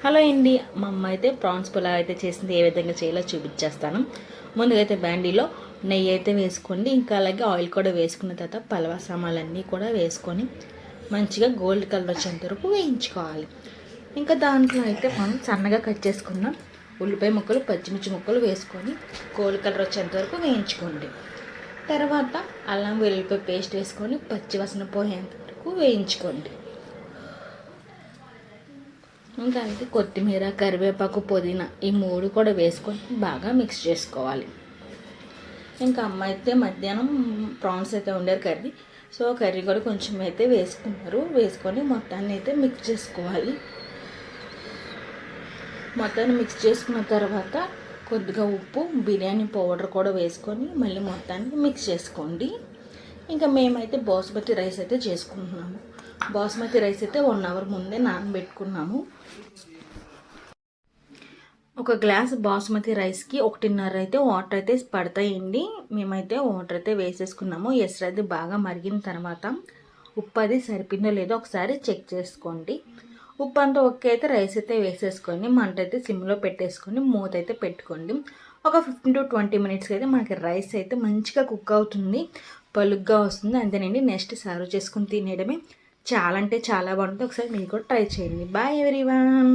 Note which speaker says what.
Speaker 1: Hello అండి, మా అమ్మ అయితే ప్రాన్స్ పులావ్ అయితే చేసింది. ఏ విధంగా చేయాలో చూపించేస్తాను. ముందుగా అయితే బ్యాండీలో నెయ్యి అయితే వేసుకోండి. ఇంకా అలాగే ఆయిల్ కూడా వేసుకున్న తర్వాత పలవ సామాన్లన్నీ కూడా వేసుకొని మంచిగా గోల్డ్ కలర్ వచ్చేంత వరకు వేయించుకోవాలి. ఇంకా దాంట్లో అయితే మనం సన్నగా కట్ చేసుకున్న ఉల్లిపాయ ముక్కలు, పచ్చిమిర్చి ముక్కలు వేసుకొని గోల్డ్ కలర్ వచ్చేంత వరకు వేయించుకోండి. తర్వాత అల్లం వెల్లుల్లిపాయ పేస్ట్ వేసుకొని పచ్చివాసన పోయేంత వరకు వేయించుకోండి. ఇంకా అయితే కొత్తిమీర, కరివేపాకు, పుదీనా ఈ మూడు కూడా వేసుకొని బాగా మిక్స్ చేసుకోవాలి. ఇంకా అమ్మ అయితే మధ్యాహ్నం ప్రాన్స్ అయితే వండారు కర్రీ. సో కర్రీ కూడా కొంచెం అయితే వేసుకొని మొత్తాన్ని అయితే మిక్స్ చేసుకోవాలి. మొత్తాన్ని మిక్స్ చేసుకున్న తర్వాత కొద్దిగా ఉప్పు, బిర్యానీ పౌడర్ కూడా వేసుకొని మళ్ళీ మొత్తాన్ని మిక్స్ చేసుకోండి. ఇంకా మేమైతే బాస్మతి రైస్ అయితే చేసుకుంటున్నాము. బాస్మతి రైస్ అయితే 1 అవర్ ముందే నానబెట్టుకున్నాము. ఒక గ్లాస్ బాస్మతి రైస్కి 1.5 అయితే వాటర్ అయితే పడతాయండి. మేమైతే వాటర్ అయితే వేసేసుకున్నాము. ఎసరు అయితే బాగా మరిగిన తర్వాత ఉప్పు అది సరిపోయిందో లేదో ఒకసారి చెక్ చేసుకోండి. ఉప్పు అంతా ఓకే అయితే రైస్ అయితే వేసేసుకొని మంట అయితే సిమ్లో పెట్టేసుకొని మూత అయితే పెట్టుకోండి. ఒక 15 to 20 మినిట్స్కి అయితే మనకి రైస్ అయితే మంచిగా కుక్ అవుతుంది, పలుగ్గా వస్తుంది. అంతేనండి, నెక్స్ట్ సర్వ్ చేసుకుని తినేయడమే. చాలా అంటే చాలా బాగుంటుంది. ఒకసారి మీరు కూడా ట్రై చేయండి. Bye everyone.